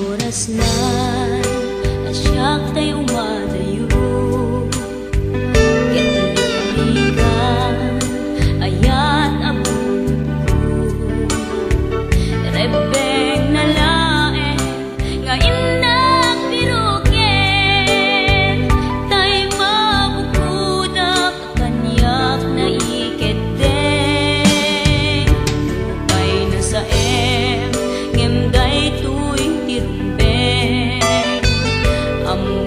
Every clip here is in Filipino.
Oras na asyak tayo umadayo, Ketlikan ayat abong rebeng na lae nga inang piruken tay mabukudak kanyak na iketeng upay na sa ngem day tuwing tirumbe amuk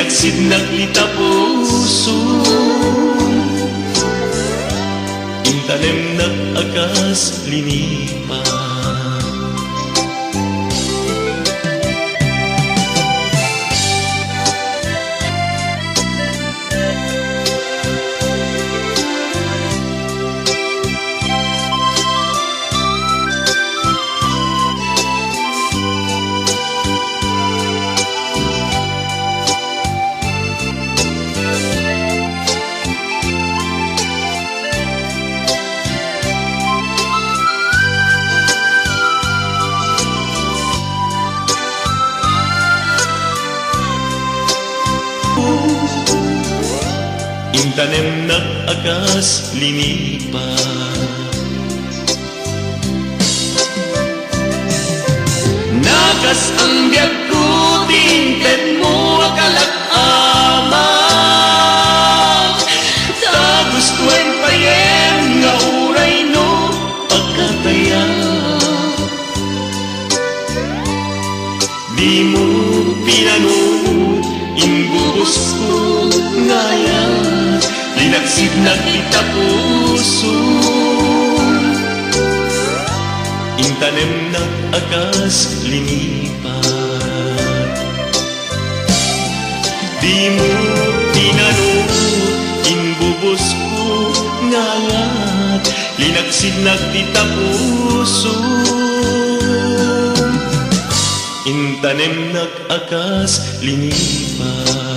linaksid naglita puso, intanem nag-agas linipa. Intanem nag-agas linipa. Nakas ang biag ko tinten mo akalak-amak, ta gustuin payen nga uray no pagkataya. Di mo pinanood imbubos ko ngayon, linaksid naglita puso, intanem nag-agas linipat. Di mo tinanong inbubos ko ngalat, linaksid naglita puso, intanem nag-agas linipat.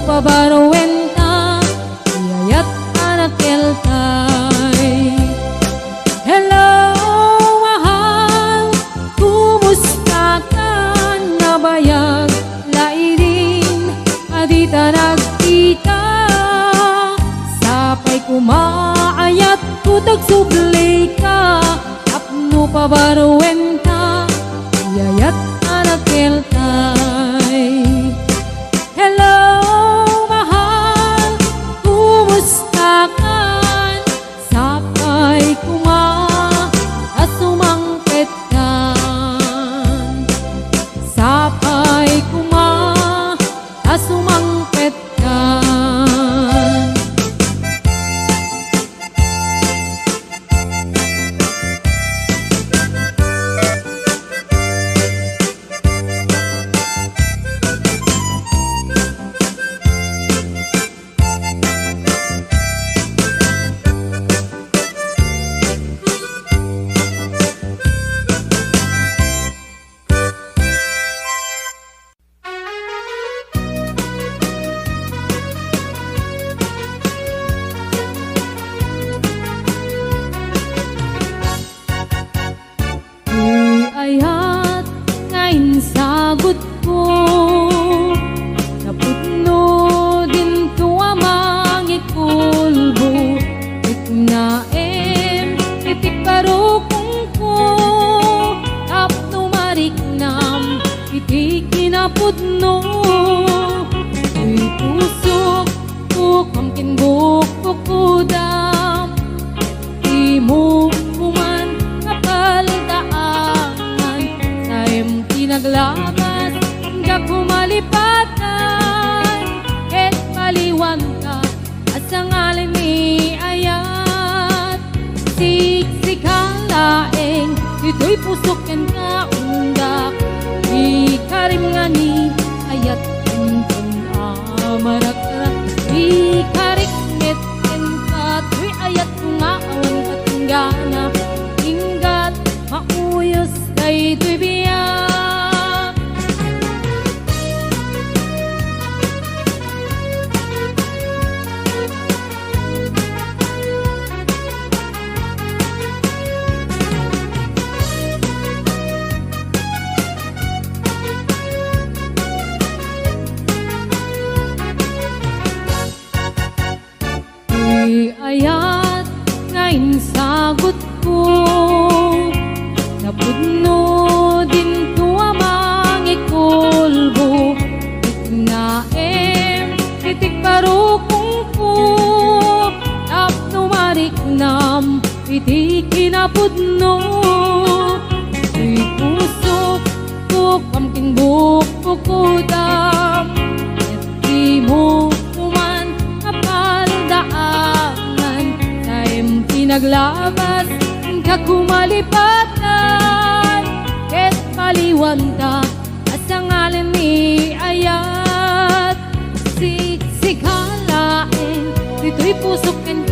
Pabaruenta, iyayat anak keltay. Hello, mahal, kumusta ka? Nabayag, lairin, adita nagkita. Sapay kumaayat, kutag sublay ka. Apno pabaruenta, iyayat anak keltay. Hello, sapay kuma asumangpet kan, sapay kuma asumangpet kan. Ayat ngayon sagot ko, naputno din ko amang ikulbo. Iknaem, itikparukong ko, tapno mariknam, itikinapudno. Uy pusok, kukamkin bukok kudam, di mo kuman kapaldaan. Naglagas, hanggang kumalipatan, et paliwan ka, at sa ngalan ni Ayan. marakrak di kariknet ken katoy ayat nga awan katinggana inggat mauyos kay to'y biyak. Di ayat ngayon sagot ko napudno din tuwa mangikulbo iknaem titik parukong ko tapno mariknam iti kinapudno di puso ko kamking buko ko dam di mo kuman kapaldaanan taim pinaglabas ka kumalipatan ket paliwanta asa ngalan ni ayat siksikalain dito'y pusok ken